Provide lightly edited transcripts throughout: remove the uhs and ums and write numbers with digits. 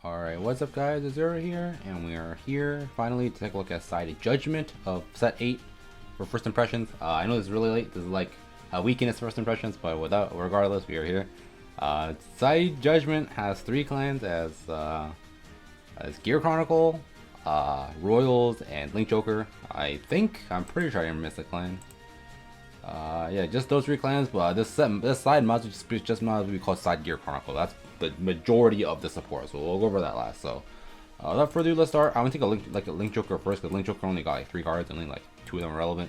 Alright, what's up guys, Azura here, and we are here finally to take a look at side Judgement of set 8 for first impressions. I know this is really late, this is like a weekend's first impressions, but regardless, we are here. Side Judgement has 3 clans as Gear Chronicle, Royals, and Link Joker. I'm pretty sure I didn't miss a clan. Yeah, just those 3 clans, but this side might just might as well be called Side Gear Chronicle. That's the majority of the support, so we'll go over that last. So without further ado, let's start. I want to take a Link Joker first, because Link Joker only got like 3 cards, only like 2 of them are relevant.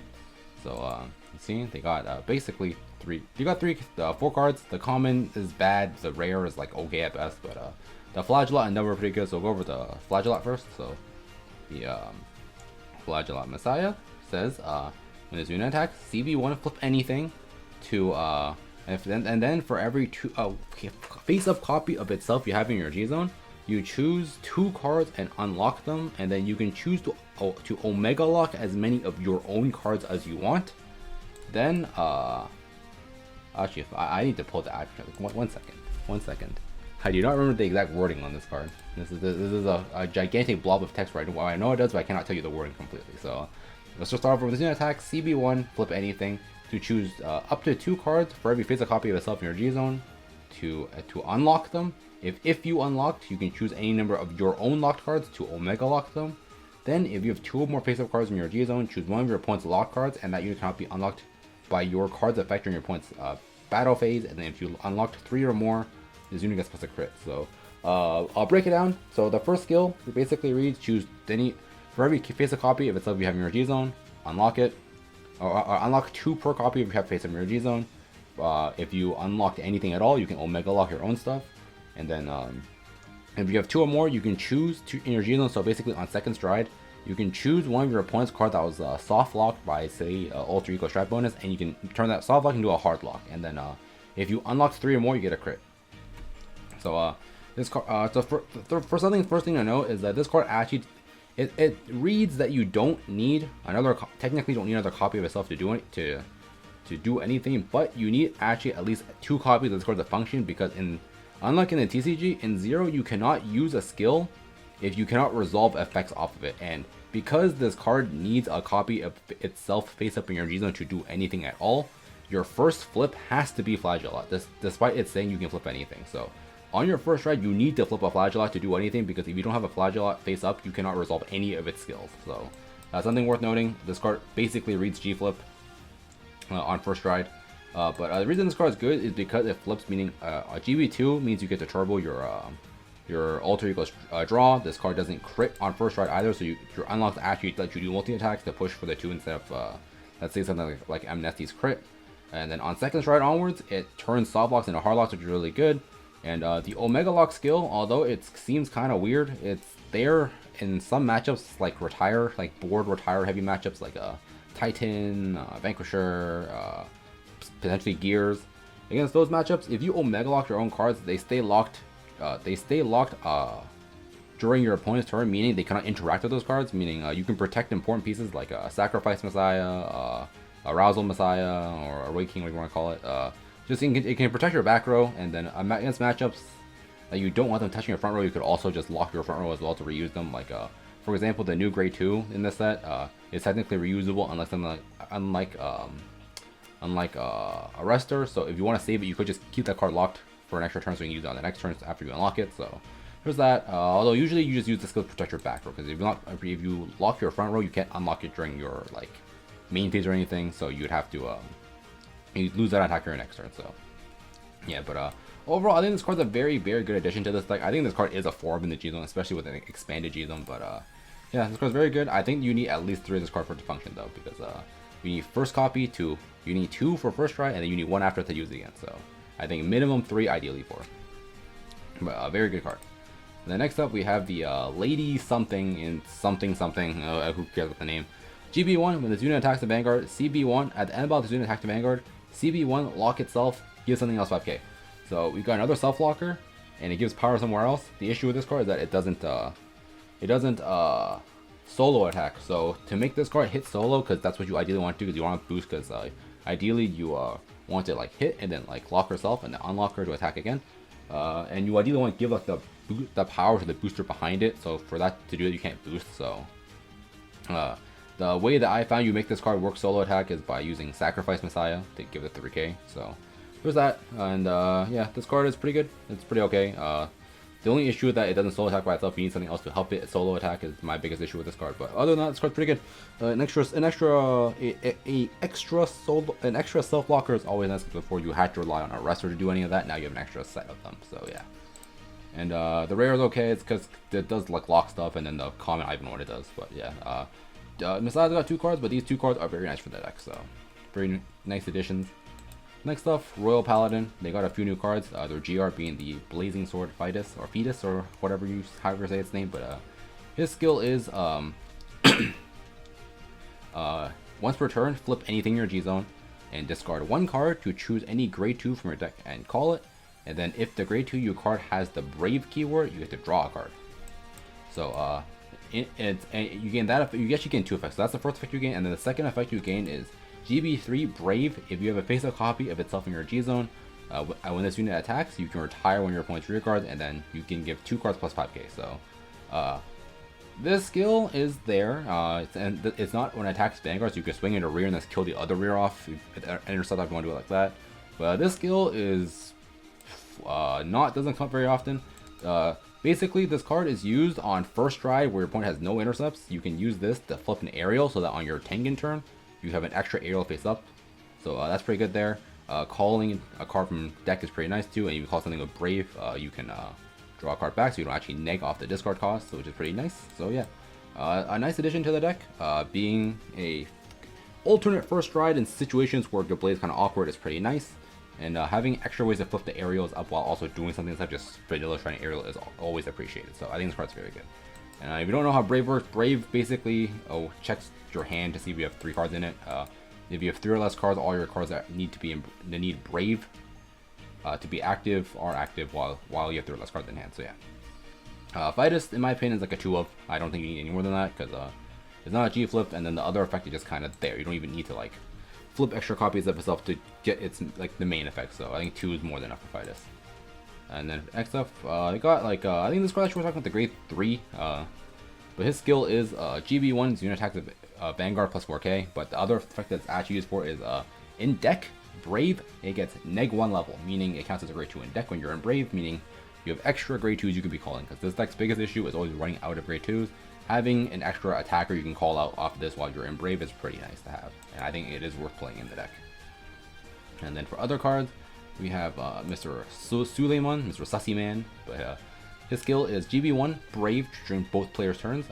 So you see, they got basically 4 cards. The common is bad, the rare is like okay at best, but the Flagellat and Never are pretty good. So we'll go over the Flagellat first. So the Flagellat Messiah says when his unit attacks, CB1 flip anything to and then for every face-up copy of itself you have in your G zone, you choose 2 cards and unlock them, and then you can choose to Omega lock as many of your own cards as you want. Then actually, I need to pull the action. One second. I do not remember the exact wording on this card. This is a gigantic blob of text right now. I know it does, but I cannot tell you the wording completely. So let's just start off with this unit attack. CB1 flip anything to choose up to 2 cards for every face-up copy of itself in your G zone to unlock them. If you unlocked, you can choose any number of your own locked cards to Omega lock them. Then if you have 2 or more face-up cards in your G zone, choose one of your opponent's locked cards, and that unit cannot be unlocked by your cards affecting your opponent's battle phase. And then if you unlocked 3 or more, this unit gets plus a crit. So I'll break it down. So the first skill basically reads: choose for every face-up copy of itself you have in your G zone, unlock it. Or unlock 2 per copy if you have face-up in your G zone. If you unlocked anything at all, you can Omega lock your own stuff. And then if you have 2 or more, you can choose in your G zone. So basically on second stride, you can choose one of your opponent's cards that was soft locked by, say, alter ego strat bonus, and you can turn that soft lock into a hard lock. And then if you unlock 3 or more, you get a crit. So this card, so first thing to note is that this card actually, it reads that you don't need technically don't need another copy of itself to do anything, but you need actually at least 2 copies of this card to function, because unlike in the TCG, in 0 you cannot use a skill if you cannot resolve effects off of it. And because this card needs a copy of itself face up in your G zone to do anything at all, your first flip has to be Flagellat, despite it saying you can flip anything. So on your first ride, you need to flip a Flagellat to do anything, because if you don't have a Flagellat face up, you cannot resolve any of its skills. So that's something worth noting. This card basically reads G-flip on first ride. But the reason this card is good is because it flips, meaning a GB2 means you get to turbo your alter ego draw. This card doesn't crit on first ride either, so your unlocks actually let you do multi-attacks to push for the 2 instead of, let's say, something like Amnesty's crit. And then on second stride onwards, it turns soft locks into hard locks, which is really good. And the Omega Lock skill, although it seems kind of weird, it's there in some matchups, like board retire heavy matchups, like Titan, Vanquisher, potentially Gears. Against those matchups, if you Omega Lock your own cards, they stay locked. During your opponent's turn, meaning they cannot interact with those cards. Meaning you can protect important pieces like Sacrifice Messiah, Arousal Messiah, or Awakening, whatever you want to call it. It can protect your back row, and then against matchups that you don't want them touching your front row, you could also just lock your front row as well to reuse them. Like for example, the new Grade 2 in this set is technically reusable, unlike Arrestor. So if you want to save it, you could just keep that card locked for an extra turn, so you can use it on the next turn after you unlock it. So there's that. Although usually you just use the skill to protect your back row, because if you lock your front row, you can't unlock it during your main phase or anything. So you'd have to you lose that attack your next turn. So yeah, but overall, I think this card's a very, very good addition to this deck. I think this card is a 4 in the G zone, especially with an expanded G zone. But yeah, this card's very good. I think you need at least 3 of this card for it to function, though, because you need first copy you need 2 for first try, and then you need 1 after to use it again. So I think minimum 3, ideally 4. But very good card. And then next up we have the Lady something in something. Who cares what the name? GB1, when this unit attacks the Vanguard, CB1, at the end of this unit attack the Vanguard, CB1 lock itself, gives something else 5k. So we got another self locker, and it gives power somewhere else. The issue with this card is that it doesn't solo attack. So to make this card hit solo, because that's what you ideally want to do, because you want to boost, because ideally you want to hit and then lock herself and then unlock her to attack again. And you ideally want to give the the power to the booster behind it. So for that to do it, you can't boost. So the way that I found you make this card work solo attack is by using Sacrifice Messiah to give it 3k. So there's that, and yeah, this card is pretty good. It's pretty okay. The only issue is that it doesn't solo attack by itself. You need something else to help it solo attack is my biggest issue with this card. But other than that, this card's pretty good. An extra self blocker is always nice, because before you had to rely on a wrestler to do any of that. Now you have an extra set of them. So yeah. And the rare is okay. It's because it does like lock stuff, and then the common I don't know what it does. But yeah, Messiah's got 2 cards, but these 2 cards are very nice for the deck. So very nice additions. Next up, Royal Paladin. They got a few new cards. Their GR being the Blazing Sword Fetus, or whatever you however say its name. But his skill is once per turn, flip anything in your G zone and discard 1 card to choose any grade 2 from your deck and call it. And then if the grade 2 you card has the Brave keyword, you get to draw a card. So and you gain that. You actually gain 2 effects. So that's the first effect you gain, and then the second effect you gain is GB3 Brave. If you have a face-up copy of itself in your G zone, when this unit attacks, you can retire one of your opponent's rear cards, and then you can give 2 cards plus 5k. So this skill is there, and it's not when it attacks Vanguard, so you can swing into rear and then kill the other rear off. Intercept if you want to do it like that. But this skill is doesn't come up very often. Basically, this card is used on first stride where your opponent has no intercepts. You can use this to flip an aerial so that on your Tengen turn, you have an extra aerial face up. So that's pretty good there. Calling a card from deck is pretty nice too, and you call something with Brave, you can draw a card back, so you don't actually neg off the discard cost, which is pretty nice. So yeah, a nice addition to the deck. Being a alternate first stride in situations where your blade is kind of awkward is pretty nice. And having extra ways to flip the aerials up while also doing something instead of just vanilla trying aerial is always appreciated. So I think this card's very good. And if you don't know how Brave works, Brave basically checks your hand to see if you have 3 cards in it. If you have 3 or less cards, all your cards that need Brave to be active are active while you have 3 or less cards in hand. So yeah, Vitus in my opinion is like a 2 of. I don't think you need any more than that, because it's not a G flip, and then the other effect is just kind of there. You don't even need to like flip extra copies of itself to get its like the main effect. So I think 2 is more than enough for Vitus. And then next up, I got like I think this card actually we're talking about the grade 3. But his skill is GB1 is unit attack with Vanguard plus 4k. But the other effect that's actually used for is in deck Brave. It gets -1 level, meaning it counts as a grade 2 in deck when you're in Brave, meaning you have extra grade 2s you could be calling. Because this deck's biggest issue is always running out of grade 2s. Having an extra attacker you can call out off this while you're in Brave is pretty nice to have, and I think it is worth playing in the deck. And then for other cards, we have Mr. Suleiman, Mr. Sussy Man, but his skill is GB1 Brave during both players' turns.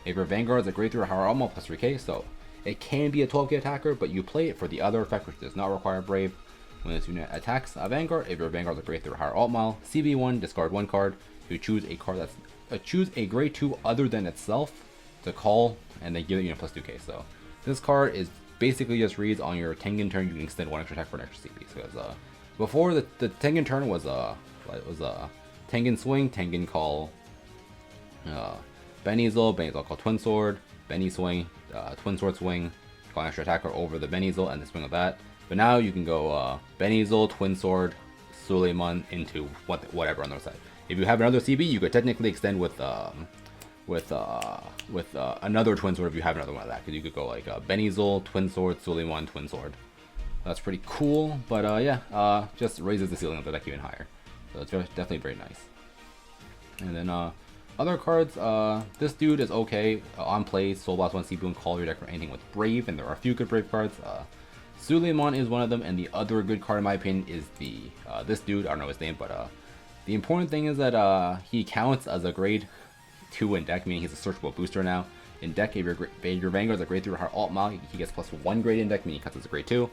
If your Vanguard is a grade 3 or higher almost plus 3k, so it can be a 12k attacker, but you play it for the other effect which does not require Brave. When this unit attacks a Vanguard, if your Vanguard is a grade 3 or higher alt mile, CB1 discard 1 card to choose a card that's choose a grade 2 other than itself to call, and then give it plus 2k. So this card is basically just reads on your Tengen turn you can extend 1 extra attack for an extra CB. Because before the Tengen turn was Tengen swing, Tengen call, Benizal call twin sword, Benny swing, twin sword swing, call an extra attacker over the Benizal and then swing with that. But now you can go Benizal, twin sword, Suleiman into whatever on the other side. If you have another CB, you could technically extend with another twin sword if you have another one of that. Because you could go like Benizal, twin sword, Suleiman, twin sword. That's pretty cool. But yeah, just raises the ceiling of the deck even higher. So it's definitely very nice. And then other cards, this dude is okay. On play, Soul Blast 1 CB and call your deck for anything with Brave, and there are a few good Brave cards. Suleiman is one of them, and the other good card in my opinion is the this dude. I don't know his name, but the important thing is that he counts as a grade 2 in deck, meaning he's a searchable booster now. In deck, if your Vanguard is a grade 3 or higher alt mile, he gets +1 grade in deck, meaning he counts as a grade 2.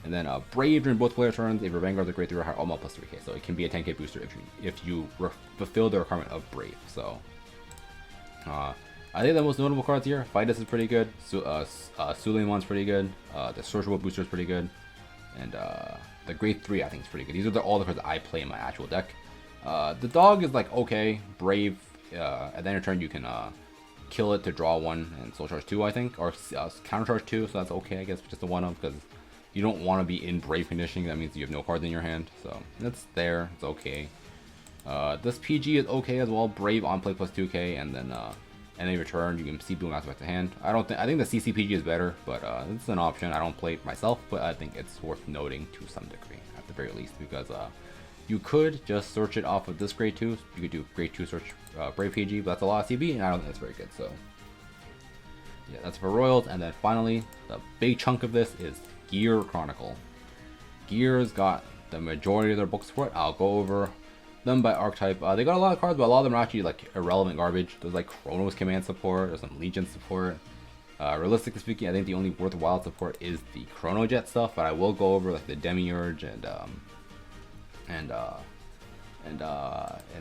And then Brave during both player turns, if your Vanguard is a grade 3 or higher alt mile +3k, so it can be a 10k booster if you fulfill the requirement of Brave. So I think the most notable cards here, Vitus is pretty good, Suleiman's pretty good, the searchable booster is pretty good, and the grade 3 I think is pretty good. These are all the cards that I play in my actual deck. The dog is like okay, Brave. At the end of your turn, you can kill it to draw 1 and soul charge 2, I think, or counter charge 2. So that's okay, I guess, just a 1-of, because you don't want to be in Brave conditioning. That means you have no cards in your hand. So that's there. It's okay. This PG is okay as well. Brave on play plus 2k, and then return you can CB max back to hand. I think the CCPG is better, but it's an option. I don't play it myself, but I think it's worth noting to some degree at the very least, because you could just search it off of this grade 2. You could do grade 2 search Brave PG, but that's a lot of CB, and I don't think that's very good. So yeah, that's for Royals. And then finally, the big chunk of this is Gear Chronicle. Gear's got the majority of their book support. I'll go over them by archetype. They got a lot of cards, but a lot of them are actually like irrelevant garbage. There's like Chronos command support, there's some Legion support. Realistically speaking, I think the only worthwhile support is the Chronojet stuff, but I will go over like the Demiurge and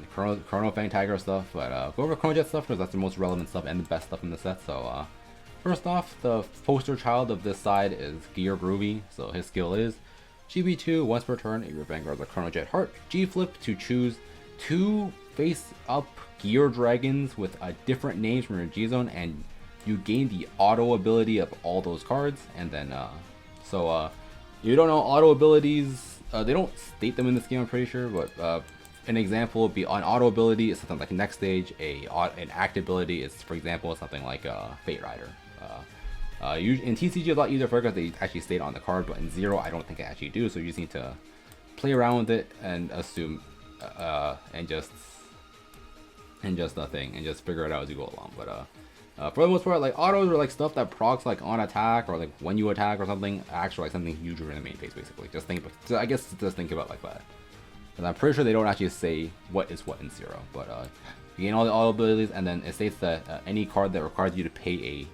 Chrono Fang Tiger stuff. But go over Chronojet stuff because that's the most relevant stuff and the best stuff in the set. So first off, the poster child of this side is Gear Groovy. So his skill is GB2, once per turn, if your Vanguard's a Chronojet Heart, G-Flip to choose 2 face-up Gear Dragons with different names from your G-Zone, and you gain the auto ability of all those cards. And then, you don't know auto abilities, they don't state them in this game, I'm pretty sure, but an example would be on auto ability is something like next stage, an act ability is, for example, something like Fate Rider. In TCG, a lot easier for because they actually state on the card, but in Zero, I don't think I actually do. So you just need to play around with it and assume, and just nothing, and just figure it out as you go along. But for the most part, like autos are like stuff that procs like on attack or like when you attack or something, actually like something huge in the main phase, basically. Just think about like that. And I'm pretty sure they don't actually say what is what in Zero, but you gain all the auto abilities, and then it states that any card that requires you to pay a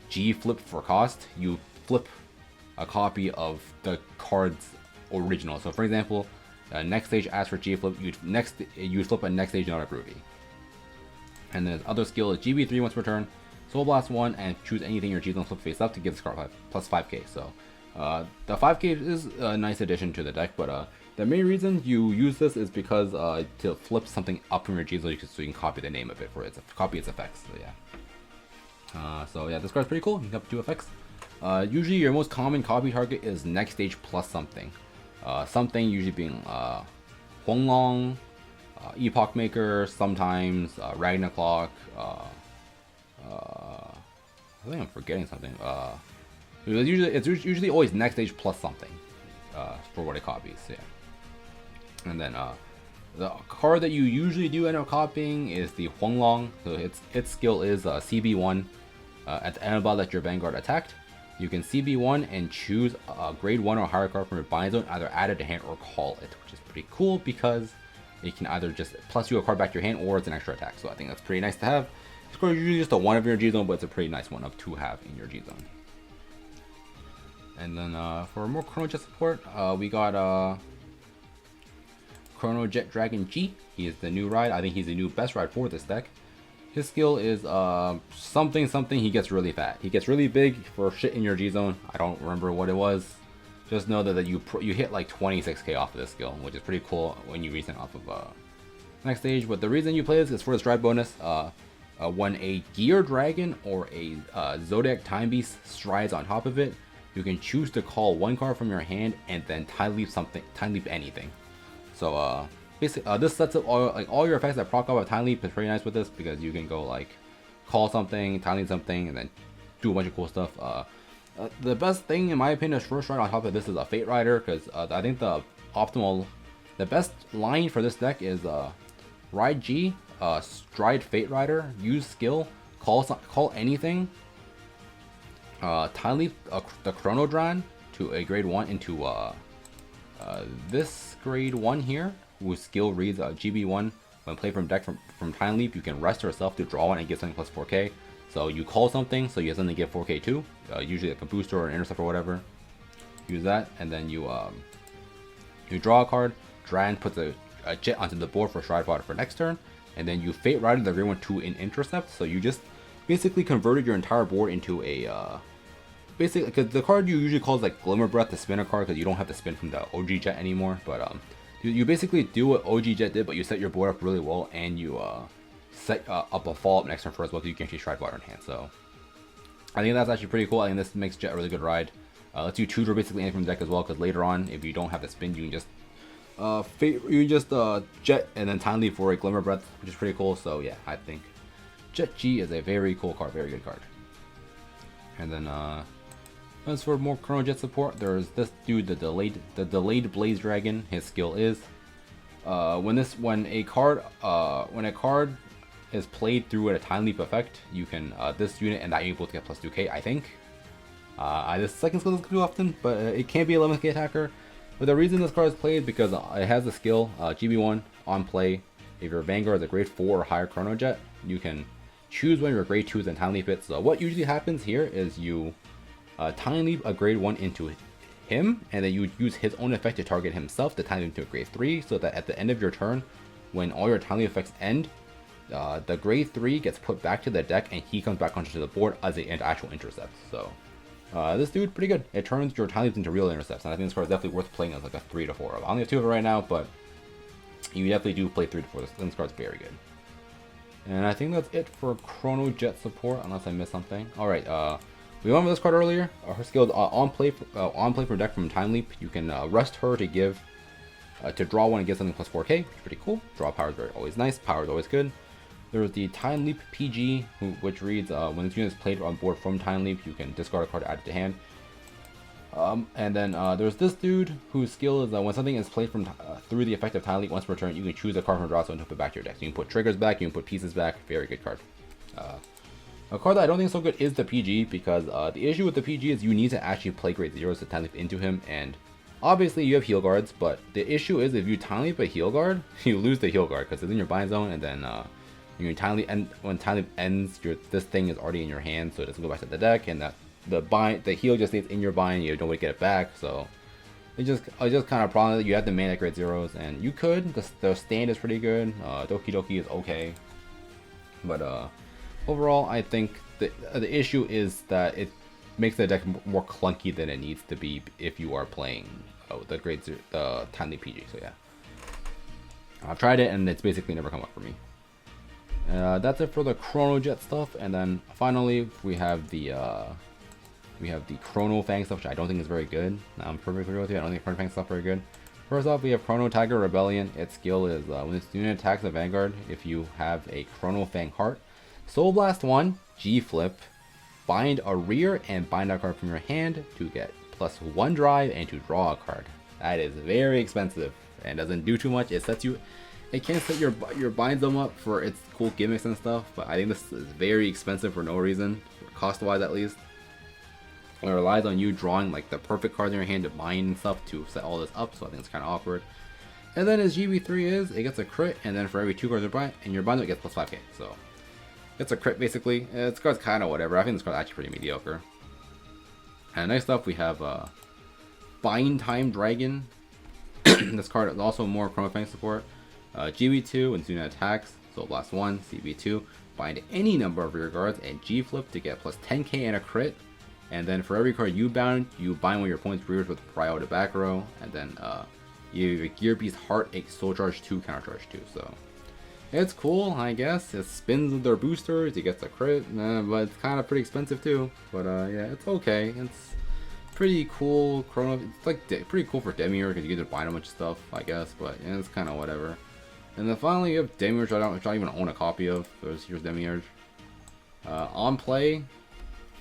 G-Flip for cost, you flip a copy of the card's original. So for example, next stage asks for G-Flip, you'd flip a next stage not a Groovy. And then other skill is GB3 once per turn, Soul Blast 1, and choose anything your G-Zone flip face up to give this card plus 5k. So the 5k is a nice addition to the deck, but the main reason you use this is because to flip something up from your G-Zone so you can copy the name of it for copy its effects. So yeah. This card's pretty cool. You can have 2 effects. Usually your most common copy target is next stage plus something. Something usually being Huanglong, Epoch Maker, sometimes Ragnarok. I think I'm forgetting something. It's usually always next stage plus something for what it copies. Yeah. And then the card that you usually do end up copying is the Huanglong. So its skill is CB1. At the end of the battle that your Vanguard attacked, you can CB1 and choose a grade 1 or higher card from your bind zone, either add it to hand or call it, which is pretty cool because it can either just plus you a card back to your hand or it's an extra attack. So I think that's pretty nice to have. This card is usually just a 1 of your G zone, but it's a pretty nice one to have in your G zone. And then for more Chronojet support, we got Chronojet Dragon G. He is the new ride. I think he's the new best ride for this deck. His skill is something. He gets really fat. He gets really big for shit in your G zone. I don't remember what it was. Just know that you hit like 26k off of this skill, which is pretty cool when you recent off of next stage. But the reason you play this is for the stride bonus. When a Gear Dragon or a Zodiac Time Beast strides on top of it, you can choose to call 1 card from your hand and then time leap anything. So basically, this sets up all your effects that proc up a time leap is pretty nice with this because you can go like call something, time leap something, and then do a bunch of cool stuff. The best thing in my opinion is first ride on top of this is a Fate Rider, because I think the best line for this deck is Ride G, Stride Fate Rider, use skill, call anything, time leap the Chronodron to a grade 1 into this grade 1 here, whose skill reads GB1. When played from deck from time leap, you can rest yourself to draw one and get something plus 4k. So you call something, so you have something to get 4k too, usually like a booster or an intercept or whatever. Use that, and then you draw a card. Dran puts a jet onto the board for Stride Fodder for next turn, and then you Fate Rider the grade 1 to an intercept. So you just basically converted your entire board into a basically, because the card you usually call is like Glimmer Breath, the spinner card, because you don't have to spin from the OG Jet anymore. But you basically do what OG Jet did, but you set your board up really well, and you set up a follow-up next turn for as well, so you can actually Stride Water in hand. So I think that's actually pretty cool. I think this makes Jet a really good ride. Lets you tutor basically anything from the deck as well, because later on, if you don't have the spin, you can just You just Jet and then Time Leap for a Glimmer Breath, which is pretty cool. So yeah, I think Jet G is a very cool card, very good card. And then as for more Chrono Jet support, there's this dude, the delayed Blaze Dragon. His skill is when a card is played through at a Time Leap effect, you can this unit and that unit both get plus 2k. I think. This second skill doesn't do often, but it can be 11k attacker. But the reason this card is played because it has the skill GB1 on play. If your Vanguard is a grade 4 or higher Chrono Jet, you can choose one of your grade 2s and Time Leap it. So what usually happens here is you Time Leap a grade 1 into him, and then you would use his own effect to target himself to Time Leap into a grade 3, so that at the end of your turn, when all your Time Leap effects end, the grade 3 gets put back to the deck and he comes back onto the board as an actual intercept. So this dude pretty good. It turns your Time Leaps into real intercepts, and I think this card is definitely worth playing as like a 3 to 4. I only have 2 of it right now, but you definitely do play 3 to 4. This card's very good. And I think that's it for Chrono Jet support, unless I missed something. Alright, we went over this card earlier. Her skill is on play for deck from Time Leap. You can rest her to give to draw one and get something plus 4k, which is pretty cool. Draw power is always nice. Power is always good. There's the Time Leap PG, which reads when this unit is played on board from Time Leap, you can discard a card to add it to hand. And then there's this dude whose skill is when something is played from through the effect of Time Leap once per turn, you can choose a card from draw zone to put back to your deck. So you can put triggers back, you can put pieces back. Very good card. A card that I don't think is so good is the PG, because the issue with the PG is you need to actually play grade 0s to Time Leap into him, and obviously you have heal guards, but the issue is if you Time Leap a heal guard, you lose the heal guard because it's in your bind zone, and then when Time Leap ends, this thing is already in your hand, so it doesn't go back to the deck, and the heal just stays in your bind. You don't way to get it back, so it's just kind of problem that you have to mana grade 0s, and you could. The stand is pretty good. Doki Doki is okay, but overall, I think the issue is that it makes the deck more clunky than it needs to be if you are playing the Time Leap PG. So yeah, I've tried it and it's basically never come up for me. That's it for the Chrono Jet stuff, and then finally we have the Chrono Fang stuff, which I don't think is very good. I'm perfectly real with you. I don't think Chrono Fang stuff is very good. First off, we have Chrono Tiger Rebellion. Its skill is when this unit attacks the Vanguard, if you have a Chrono Fang Heart, Soul Blast 1, G Flip, bind a rear and bind a card from your hand to get +1 drive and to draw a card. That is very expensive and doesn't do too much. It can set your bind zone up for its cool gimmicks and stuff, but I think this is very expensive for no reason, cost wise at least. It relies on you drawing like the perfect cards in your hand to bind and stuff to set all this up, so I think it's kind of awkward. And then as GB3 is, it gets a crit, and then for every 2 cards in your bind zone, it gets +5k. So it's a crit basically. This card's kind of whatever. I think this card's actually pretty mediocre. And next up we have Bind Time Dragon. This card is also more Chrono Fang support. GB2 when Zuna attacks, Soul Blast 1, CB2, bind any number of rear guards, and G Flip to get +10k and a crit. And then for every card you bind one of your opponent's rears with prio to back row, and then you have a Gear Beast Heart, a Soul Charge 2, Counter Charge 2. So it's cool, I guess. It spins with their boosters, it gets a crit, but it's kind of pretty expensive too. But yeah, it's okay. It's pretty cool. It's like pretty cool for Demiurge because you get to bind a bunch of stuff, I guess. But yeah, it's kind of whatever. And then finally, you have Demiurge, which I don't even own a copy of. Here's Demiurge. On play,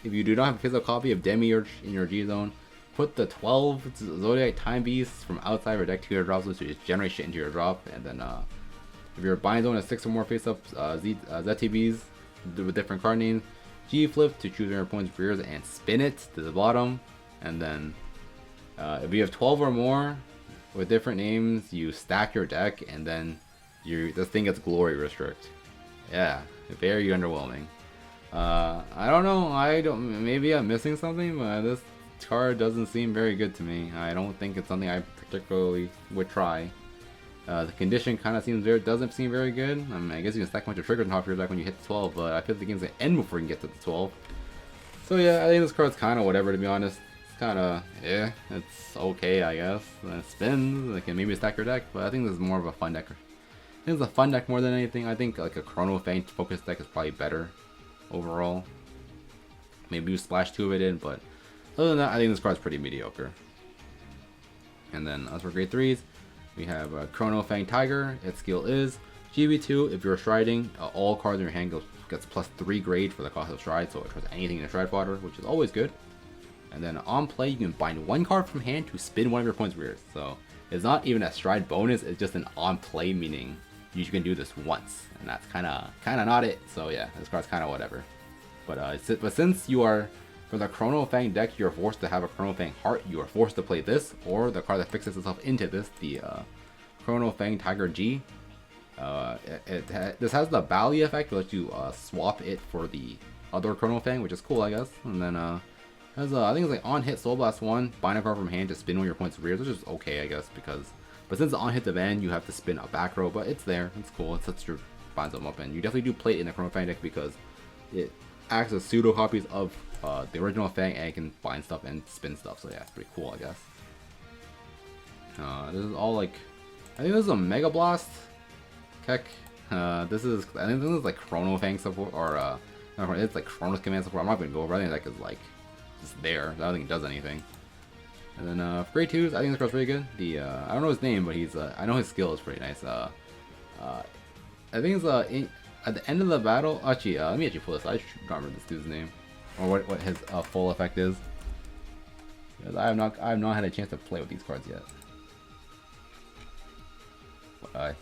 if you do not have a physical copy of Demiurge in your G zone, put the 12 Zodiac Time Beasts from outside your deck to your drop zone to just generate shit into your drop. And then if your bind zone has 6 or more face-up ZTBs with different card names, G Flip to choose your opponent's rears and spin it to the bottom. And then if you have 12 or more with different names, you stack your deck, and then this thing gets glory restrict. Yeah, very underwhelming. I don't know. Maybe I'm missing something, but this card doesn't seem very good to me. I don't think it's something I particularly would try. The condition kind of doesn't seem very good. I mean, I guess you can stack a bunch of triggers on top of your deck when you hit the 12, but I feel like the game's gonna end before you can get to the 12. So yeah, I think this card's kind of whatever, to be honest. It's kind of, yeah, it's okay, I guess. It spins, it can maybe stack your deck, but I think this is more of a fun deck. I think it's a fun deck more than anything. I think like a Chrono Fang focused deck is probably better overall. Maybe you splash 2 of it in, but other than that, I think this card's pretty mediocre. And then as for grade 3s, We have Chrono Fang Tiger. Its skill is GB2. If you're striding, all cards in your hand gets +3 grade for the cost of stride, so it turns anything into stride fodder, which is always good. And then on play, you can bind 1 card from hand to spin one of your opponent's rears. So it's not even a stride bonus, it's just an on play, meaning you can do this once, and that's kind of not it. So yeah, this card's kind of whatever. But since you are, for the Chrono Fang deck, you're forced to have a Chrono Fang Heart, you are forced to play this, or the card that fixes itself into this, the Chrono Fang Tiger G. This has the Bally effect, which lets you swap it for the other Chrono Fang, which is cool, I guess. And then has I think it's like on hit Soul Blast 1, bind a card from hand to spin one of your opponent's rears, which is okay, I guess, but since on hit the van, you have to spin a back row, but it's there, it's cool, it lets your binds them up, and you definitely do play it in the Chrono Fang deck because it acts as pseudo copies of the original Fang, and it can bind stuff and spin stuff, so yeah, it's pretty cool, I guess. This is all like, I think this is a Mega Blast Keck. I think this is like Chrono Fang support, or it's like Chronos Command support. I'm not gonna go over. I think that is like just there. I don't think it does anything. And then for grade 2s, I think this card's pretty good. I don't know his name, but he's I know his skill is pretty nice. I think it's at the end of the battle. Actually, let me pull this. I should not remember this dude's name or what his full effect is. Because I have not had a chance to play with these cards yet.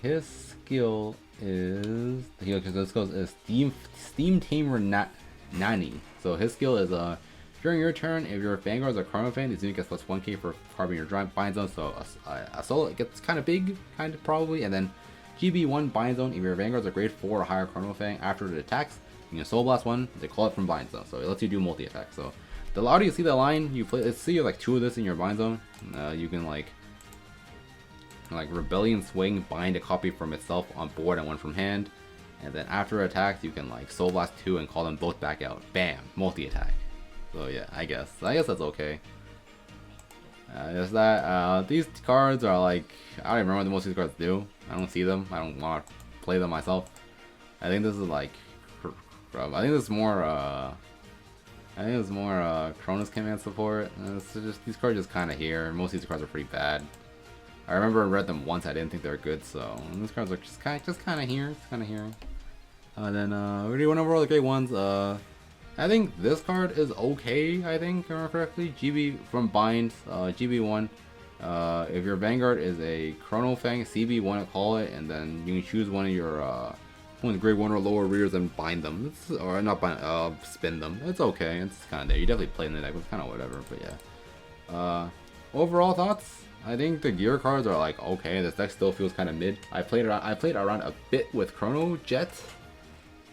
His skill is Steam Tamer Nani. So his skill is during your turn, if your Vanguard is a Chrono Fang, this unit gets +1k for card in your bind zone. So a solo, it gets kind of big, probably. And then GB1 bind zone. If your Vanguard is a grade 4 or higher Chrono Fang, after it attacks, you can Soul Blast 1. They call it from bind zone, so it lets you do multi attack. So the louder you see the line, you play. Let's see, you have like 2 of this in your bind zone. You can like Rebellion Swing, bind a copy from itself on board and 1 from hand, and then after attacks you can like Soul Blast 2 and call them both back out. Bam, multi attack. So yeah, I guess that's okay. Just that these cards are like, I don't even remember what most of these cards do. I don't see them. I don't want to play them myself. I think this is like, I think this is more Cronus Command support. It's just, these cards just kind of here. Most of these cards are pretty bad. I remember I read them once. I didn't think they were good, so these cards are just kind of here. Then we went over all the great ones. I think this card is okay. I think, if I remember correctly. GB from bind, GB1. If your Vanguard is a Chrono Fang, CB1 call it, and then you can choose one of your grade 1 or lower rears and bind them. Or not bind, spin them. It's okay. It's kind of there. You definitely play in the deck, but it's kind of whatever. But yeah. Overall thoughts. I think the gear cards are like okay. This deck still feels kind of mid. I played around a bit with Chrono Jet.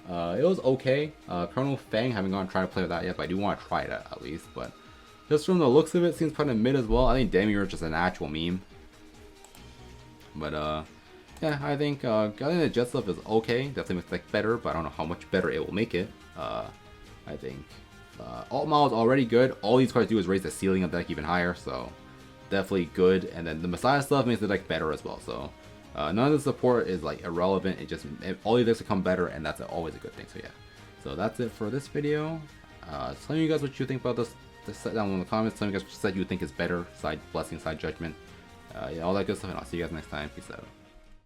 It was okay. Chrono Fang, haven't gone try to play with that yet, but I do want to try it at least. But just from the looks of it, seems kind of mid as well. I think Demi is just an actual meme. But yeah, I think the Jet stuff is okay. Definitely makes the deck better, but I don't know how much better it will make it. I think Alt Mao is already good. All these cards do is raise the ceiling of the deck even higher, so definitely good. And then the Messiah stuff makes the deck better as well. So none of the support is like irrelevant. All these decks become better, and that's always a good thing. So yeah, so that's it for this video. Tell me you guys what you think about this. Just set down in the comments. Tell me you guys what you think is better, side Blessing, side Judgment. Yeah, all that good stuff, and I'll see you guys next time. Peace out.